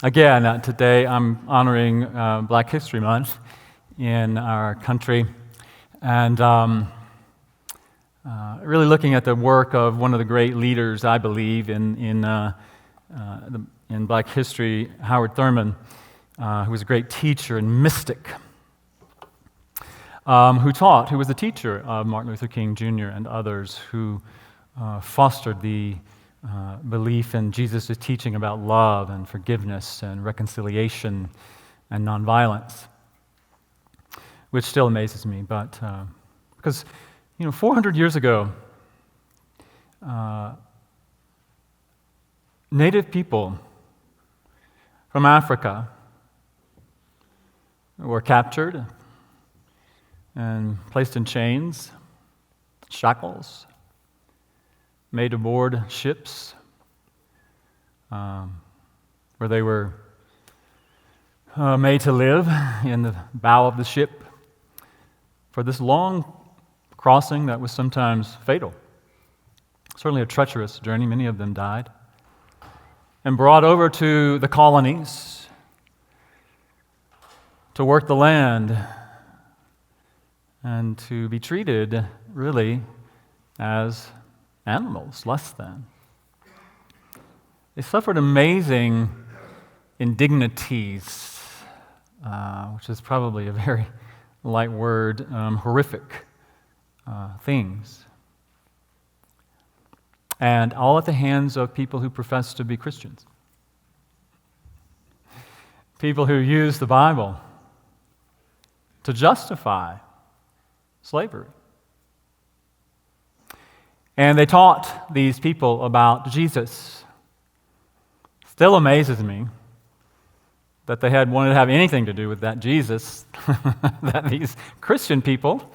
Again, today I'm honoring Black History Month in our country, and really looking at the work of one of the great leaders, I believe, in Black history, Howard Thurman, who was a great teacher and mystic, who was the teacher of Martin Luther King Jr. and others who fostered the belief in Jesus' teaching about love and forgiveness and reconciliation and nonviolence, which still amazes me. But because 400 years ago, native people from Africa were captured and placed in chains, shackles, made aboard ships where they were made to live in the bow of the ship for this long crossing that was sometimes fatal. Certainly a treacherous journey. Many of them died. And brought over to the colonies to work the land and to be treated really as animals, less than. They suffered amazing indignities, which is probably a very light word, horrific things. And all at the hands of people who profess to be Christians. People who use the Bible to justify slavery. And they taught these people about Jesus. Still amazes me that they had wanted to have anything to do with that Jesus that these Christian people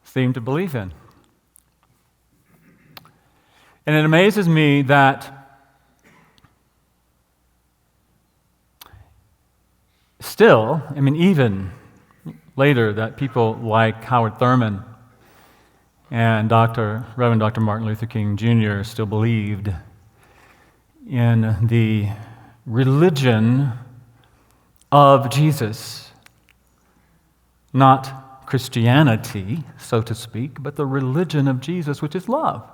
seem to believe in. And it amazes me that still, even later, that people like Howard Thurman and Reverend Dr. Martin Luther King Jr. still believed in the religion of Jesus. Not Christianity, so to speak, but the religion of Jesus, which is love.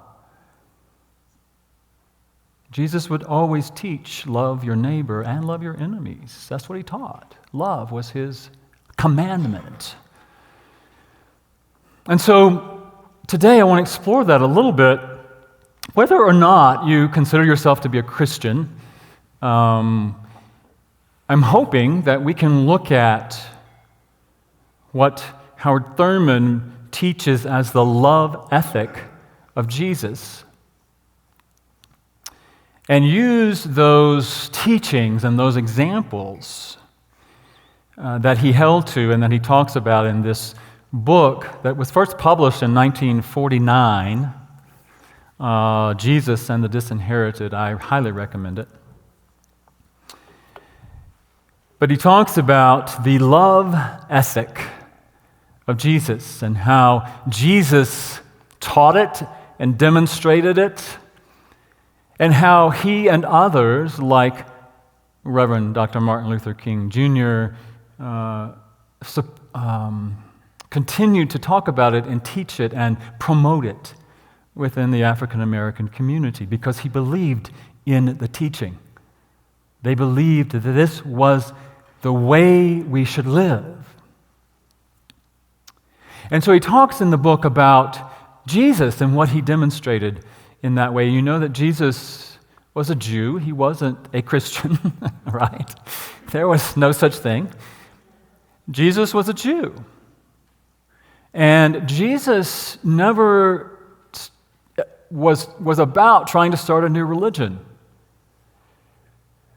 Jesus would always teach, love your neighbor and love your enemies. That's what he taught. Love was his commandment. And so today I want to explore that a little bit. Whether or not you consider yourself to be a Christian, I'm hoping that we can look at what Howard Thurman teaches as the love ethic of Jesus and use those teachings and those examples that he held to and that he talks about in this book that was first published in 1949, Jesus and the Disinherited. I highly recommend it. But he talks about the love ethic of Jesus and how Jesus taught it and demonstrated it, and how he and others, like Reverend Dr. Martin Luther King Jr., continued to talk about it and teach it and promote it within the African American community because he believed in the teaching. They believed that this was the way we should live. And so he talks in the book about Jesus and what he demonstrated in that way. You know that Jesus was a Jew. He wasn't a Christian, right? There was no such thing. Jesus was a Jew. And Jesus never was about trying to start a new religion.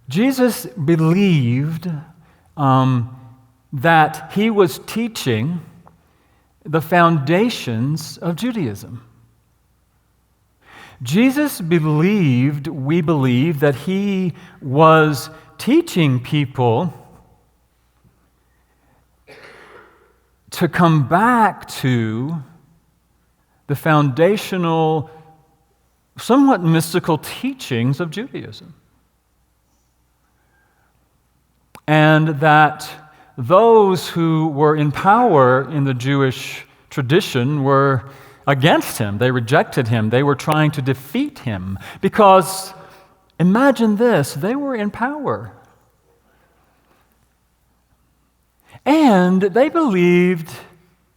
Jesus believed that he was teaching the foundations of Judaism. Jesus believed, we believe, that he was teaching people to come back to the foundational, somewhat mystical teachings of Judaism. and that those who were in power in the Jewish tradition were against him. They rejected him. They were trying to defeat him because, imagine this, they were in power. And they believed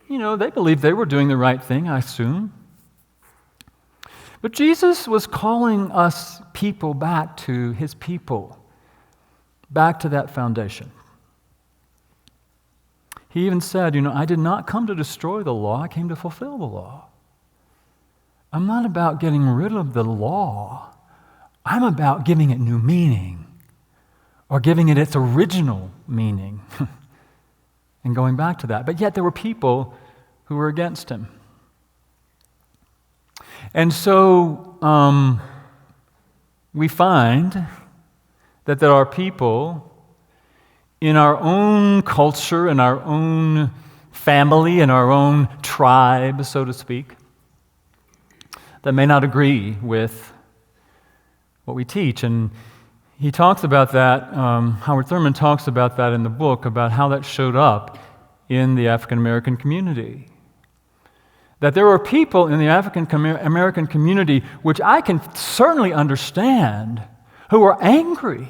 they were doing the right thing, I assume. But Jesus was calling us people back to his people, back to that foundation. He even said, I did not come to destroy the law, I came to fulfill the law. I'm not about getting rid of the law. I'm about giving it new meaning, or giving it its original meaning, and going back to that. But yet there were people who were against him. And so we find that there are people in our own culture, in our own family, in our own tribe, so to speak, that may not agree with what we teach. And he talks about that, Howard Thurman talks about that in the book, about how that showed up in the African American community. That there are people in the African American community, which I can certainly understand, who are angry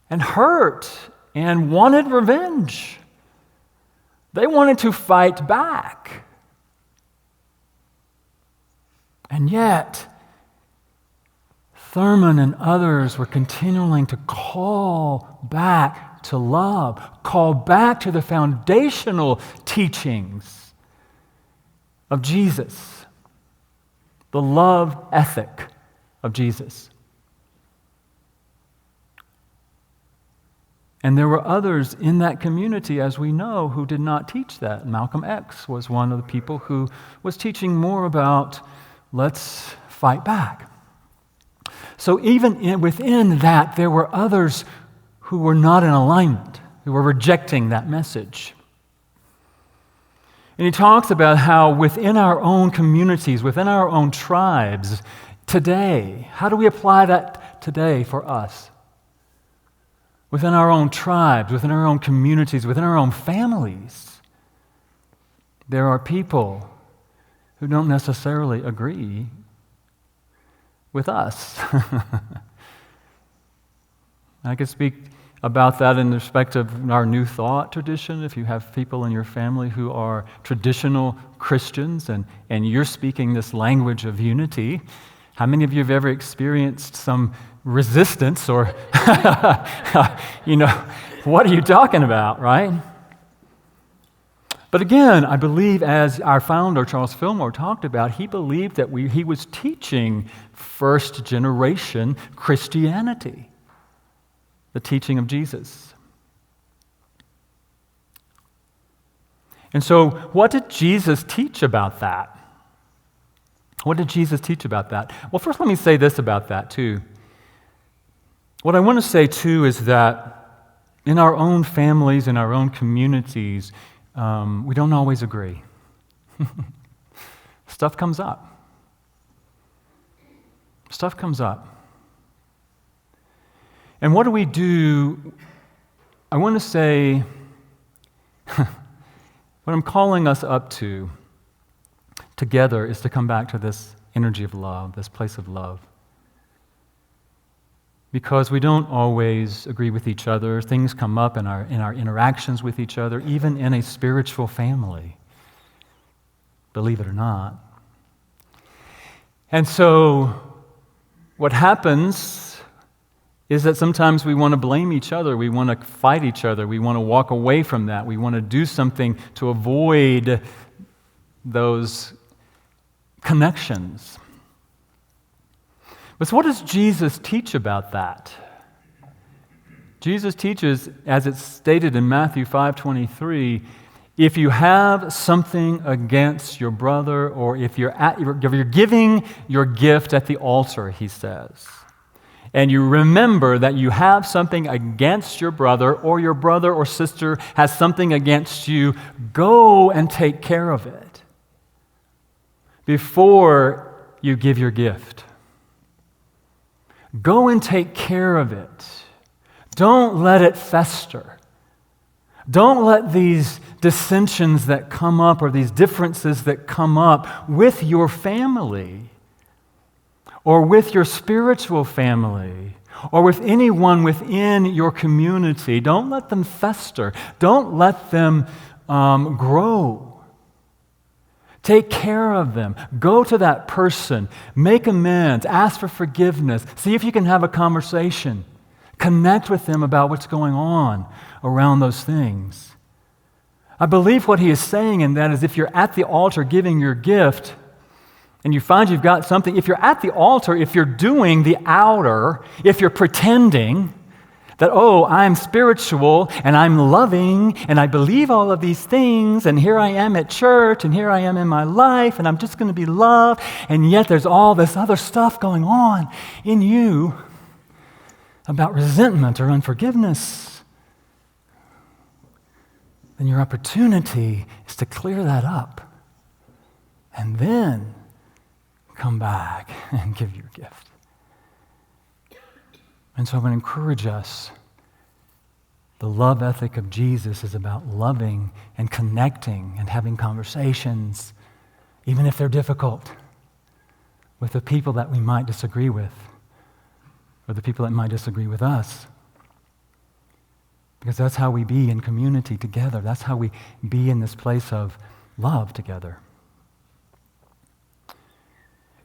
and hurt and wanted revenge. They wanted to fight back. And yet, Thurman and others were continuing to call back to love, call back to the foundational teachings of Jesus, the love ethic of Jesus. And there were others in that community, as we know, who did not teach that. Malcolm X was one of the people who was teaching more about let's fight back. So even within that, there were others who were not in alignment, who were rejecting that message. And he talks about how within our own communities, within our own tribes, today, how do we apply that today for us? Within our own tribes, within our own communities, within our own families, there are people who don't necessarily agree with us. I could speak about that in respect of our New Thought tradition. If you have people in your family who are traditional Christians and you're speaking this language of unity, how many of you have ever experienced some resistance or, what are you talking about, right? But again, I believe as our founder, Charles Fillmore, talked about, he believed that he was teaching first generation Christianity, the teaching of Jesus. And so, what did Jesus teach about that? What did Jesus teach about that? Well, first let me say this about that too. What I want to say too is that in our own families, in our own communities, we don't always agree. Stuff comes up. Stuff comes up. And what do we do? I want to say, what I'm calling us up to together is to come back to this energy of love, this place of love. Because we don't always agree with each other. Things come up in our interactions with each other, even in a spiritual family, believe it or not. And so what happens is that sometimes we want to blame each other, we want to fight each other, we want to walk away from that, we want to do something to avoid those connections. But so what does Jesus teach about that? Jesus teaches, as it's stated in Matthew 5:23, if you have something against your brother, or if you're giving your gift at the altar, he says, and you remember that you have something against your brother or sister has something against you, go and take care of it before you give your gift. Go and take care of it. Don't let it fester. Don't let these dissensions that come up or these differences that come up with your family or with your spiritual family or with anyone within your community, don't let them fester. Don't let them grow. Take care of them. Go to that person. Make amends. Ask for forgiveness. See if you can have a conversation. Connect with them about what's going on around those things. I believe what he is saying in that is if you're at the altar giving your gift and you find you've got something, if you're at the altar, if you're doing the outer, if you're pretending that, oh, I'm spiritual and I'm loving and I believe all of these things and here I am at church and here I am in my life and I'm just going to be loved, and yet there's all this other stuff going on in you about resentment or unforgiveness, then your opportunity is to clear that up and then come back and give your gift. And so I want to encourage us. The love ethic of Jesus is about loving and connecting and having conversations, even if they're difficult, with the people that we might disagree with or the people that might disagree with us. Because that's how we be in community together. That's how we be in this place of love together.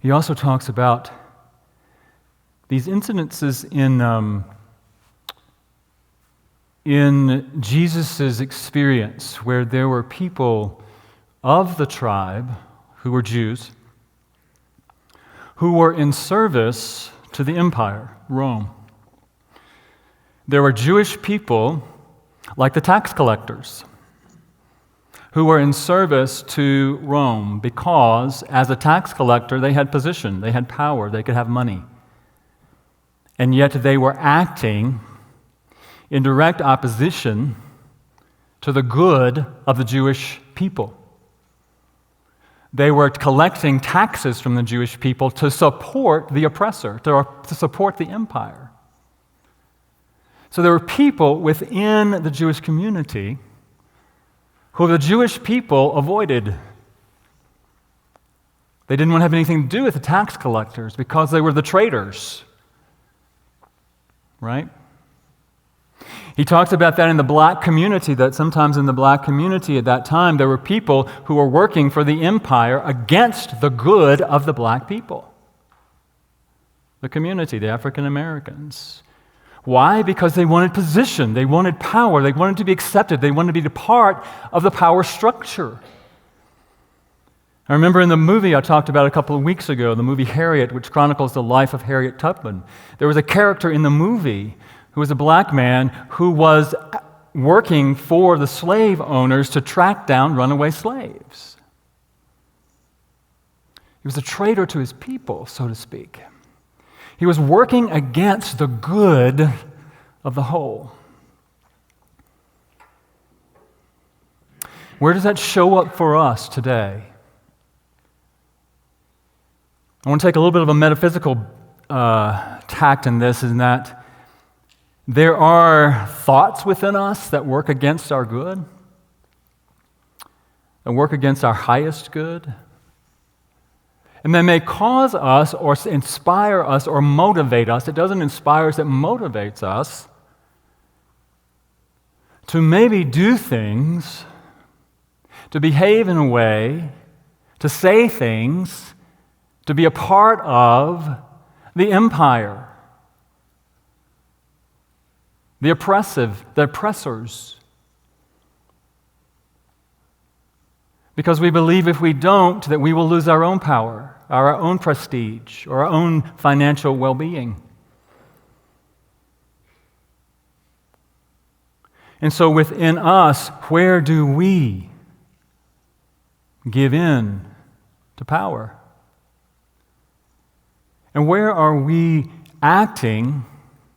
He also talks about these incidences in Jesus' experience where there were people of the tribe who were Jews who were in service to the empire, Rome. There were Jewish people, like the tax collectors, who were in service to Rome because, as a tax collector, they had position, they had power, they could have money. And yet they were acting in direct opposition to the good of the Jewish people. They were collecting taxes from the Jewish people to support the oppressor, to support the empire. So there were people within the Jewish community who the Jewish people avoided. They didn't want to have anything to do with the tax collectors because they were the traitors. Right? He talks about that in the black community, that sometimes in the black community at that time, there were people who were working for the empire against the good of the black people. The community, the African Americans. Why? Because they wanted position, they wanted power, they wanted to be accepted, they wanted to be a part of the power structure. I remember in the movie I talked about a couple of weeks ago, the movie Harriet, which chronicles the life of Harriet Tubman. There was a character in the movie who was a black man who was working for the slave owners to track down runaway slaves. He was a traitor to his people, so to speak. He was working against the good of the whole. Where does that show up for us today? I want to take a little bit of a metaphysical tact in this, in that there are thoughts within us that work against our good, that work against our highest good, and that may cause us or inspire us or motivate us. It doesn't inspire us, it motivates us to maybe do things, to behave in a way, to say things, to be a part of the empire, the oppressive, the oppressors. Because we believe if we don't, that we will lose our own power, our own prestige, or our own financial well-being. And so within us, where do we give in to power? And where are we acting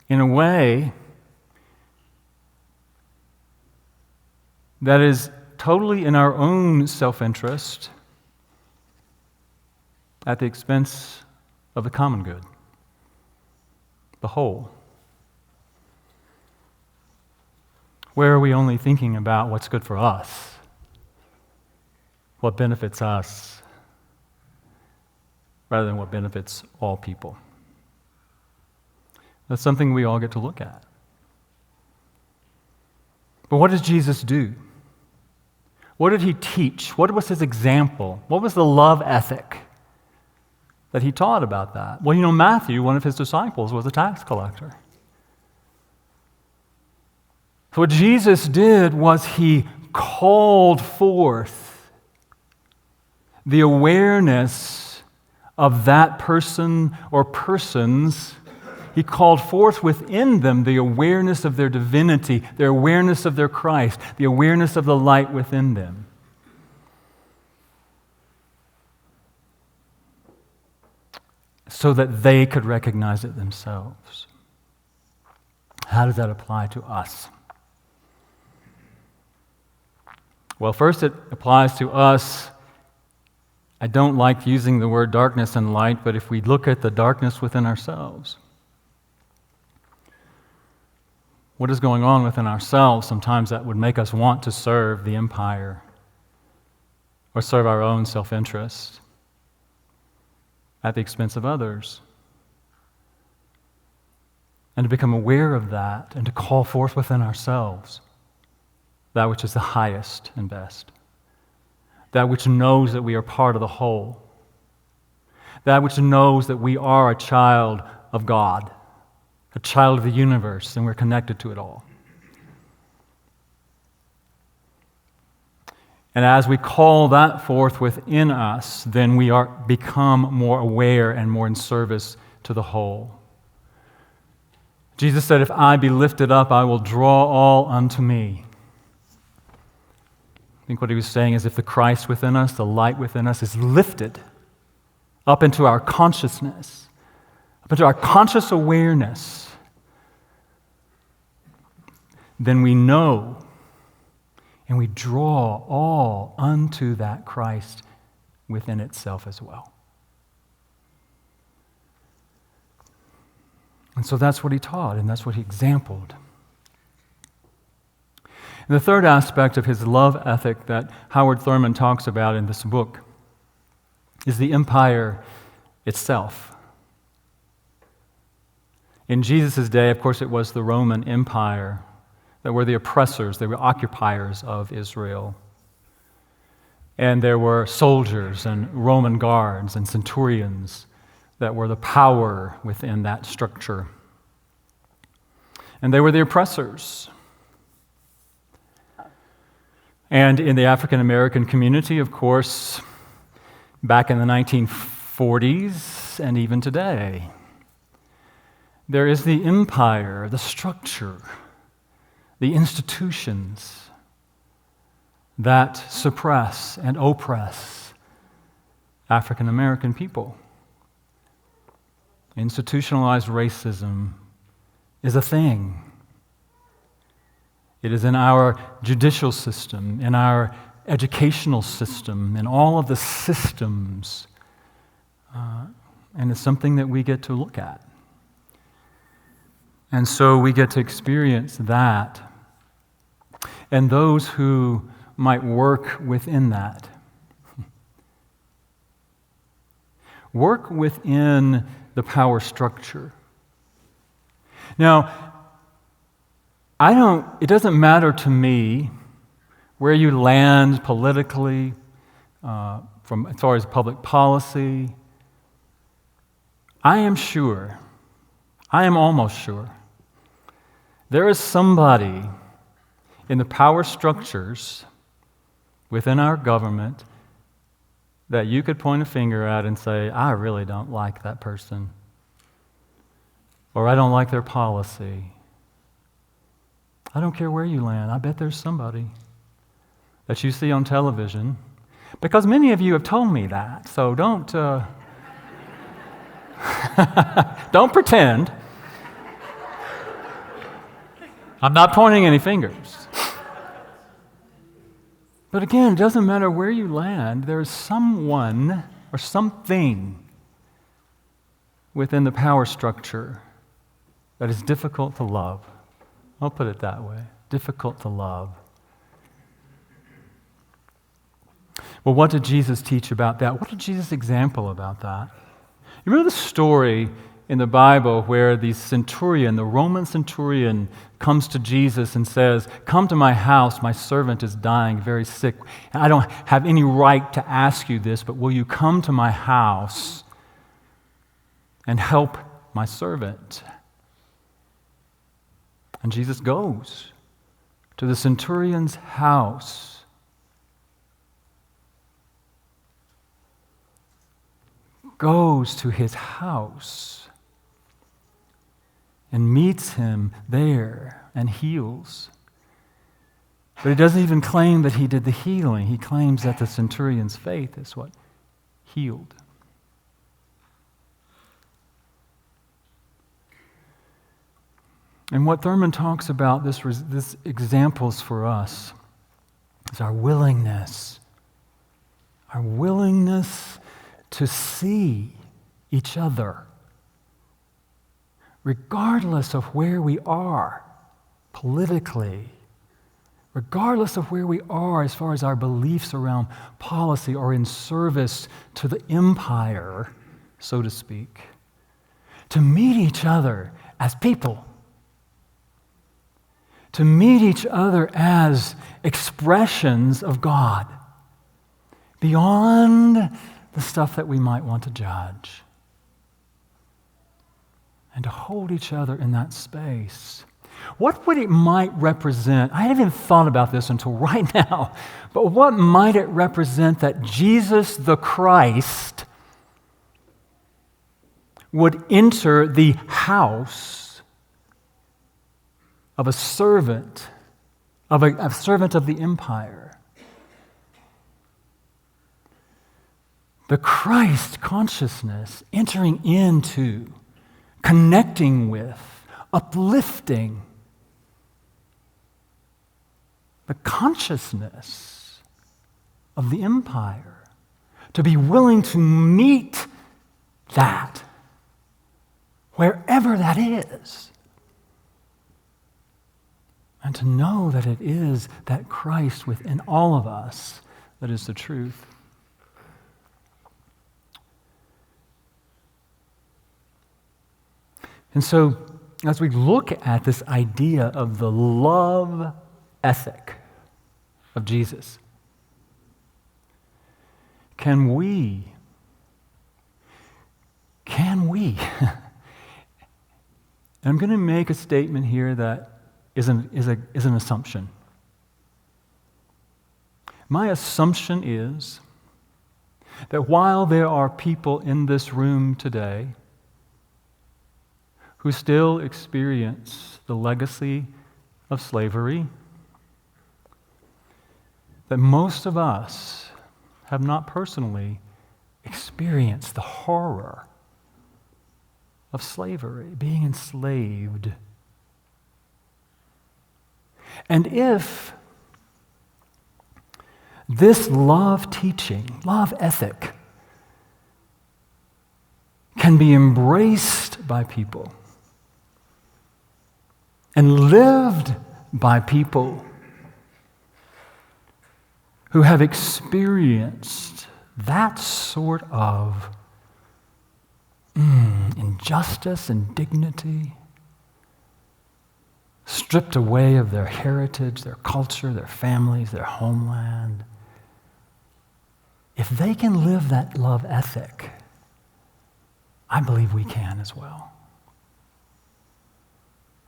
in a way that is totally in our own self-interest at the expense of the common good, the whole? Where are we only thinking about what's good for us? What benefits us, rather than what benefits all people? That's something we all get to look at. But what does Jesus do? What did he teach? What was his example? What was the love ethic that he taught about that? Well, Matthew, one of his disciples, was a tax collector. So what Jesus did was he called forth the awareness of that person or persons. He called forth within them the awareness of their divinity, their awareness of their Christ, the awareness of the light within them. So that they could recognize it themselves. How does that apply to us? Well, first it applies to us. I don't like using the word darkness and light, but if we look at the darkness within ourselves, what is going on within ourselves, sometimes that would make us want to serve the empire or serve our own self-interest at the expense of others. And to become aware of that and to call forth within ourselves that which is the highest and best, that which knows that we are part of the whole, that which knows that we are a child of God, a child of the universe, and we're connected to it all. And as we call that forth within us, then we become more aware and more in service to the whole. Jesus said, "If I be lifted up, I will draw all unto me." I think what he was saying is if the Christ within us, the light within us, is lifted up into our consciousness, up into our conscious awareness, then we know and we draw all unto that Christ within itself as well. And so that's what he taught, and that's what he exampled. And the third aspect of his love ethic that Howard Thurman talks about in this book is the empire itself. In Jesus' day, of course, it was the Roman Empire that were the oppressors, they were occupiers of Israel. And there were soldiers and Roman guards and centurions that were the power within that structure. And they were the oppressors. And in the African American community, of course, back in the 1940s and even today, there is the empire, the structure, the institutions that suppress and oppress African American people. Institutionalized racism is a thing. It is in our judicial system, in our educational system, in all of the systems, and it's something that we get to look at. And so we get to experience that, and those who might work within that. Work within the power structure. Now, it doesn't matter to me where you land politically, from as far as public policy. I am almost sure, there is somebody in the power structures within our government that you could point a finger at and say, I really don't like that person, or I don't like their policy. I don't care where you land. I bet there's somebody that you see on television, because many of you have told me that, so don't don't pretend. I'm not pointing any fingers. But again, it doesn't matter where you land, there's someone or something within the power structure that is difficult to love. I'll put it that way. difficult to love. Well, what did Jesus teach about that? What did Jesus example about that? You remember the story in the Bible where the Roman centurion, comes to Jesus and says, "Come to my house, my servant is dying, very sick. And I don't have any right to ask you this, but will you come to my house and help my servant?" And Jesus goes to the centurion's house. Goes to his house and meets him there and heals. But he doesn't even claim that he did the healing. He claims that the centurion's faith is what healed. And what Thurman talks about, this examples for us, is our willingness to see each other, regardless of where we are politically, regardless of where we are as far as our beliefs around policy or in service to the empire, so to speak, to meet each other as people, to meet each other as expressions of God, beyond the stuff that we might want to judge, and to hold each other in that space. What would it might represent? I hadn't even thought about this until right now, but what might it represent that Jesus the Christ would enter the house of a servant, of a servant of the empire? The Christ consciousness entering into, connecting with, uplifting the consciousness of the empire, to be willing to meet that wherever that is, and to know that it is that Christ within all of us that is the truth. And so, as we look at this idea of the love ethic of Jesus, can we, and I'm going to make a statement here that is an assumption. My assumption is that while there are people in this room today who still experience the legacy of slavery, that most of us have not personally experienced the horror of slavery, being enslaved. And if this love teaching, love ethic, can be embraced by people and lived by people who have experienced that sort of injustice and dignity, stripped away of their heritage, their culture, their families, their homeland, if they can live that love ethic, I believe we can as well.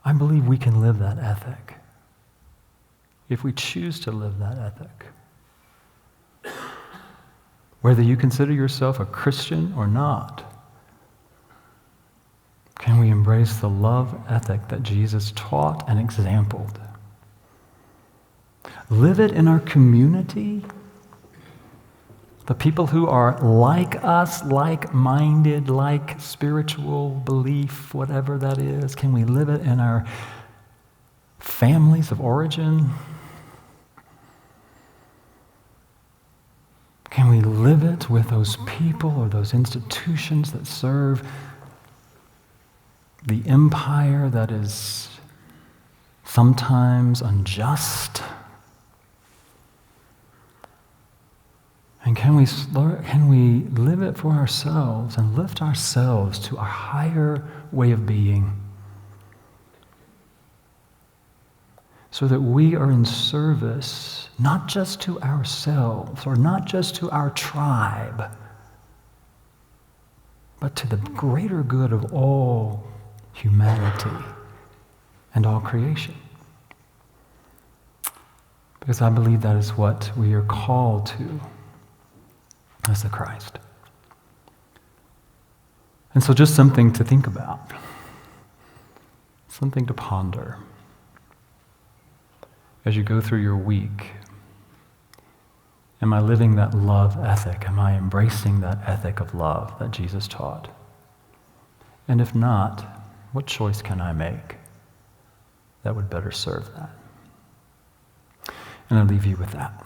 I believe we can live that ethic if we choose to live that ethic. Whether you consider yourself a Christian or not, can we embrace the love ethic that Jesus taught and exampled? Live it in our community. The people who are like us, like-minded, like spiritual belief, whatever that is, can we live it in our families of origin? Can we live it with those people or those institutions that serve the empire that is sometimes unjust? And can we live it for ourselves and lift ourselves to a higher way of being so that we are in service not just to ourselves or not just to our tribe, but to the greater good of all humanity and all creation? Because I believe that is what we are called to as the Christ. And so just something to think about, something to ponder as you go through your week. Am I living that love ethic? Am I embracing that ethic of love that Jesus taught? And if not, what choice can I make that would better serve that? And I'll leave you with that.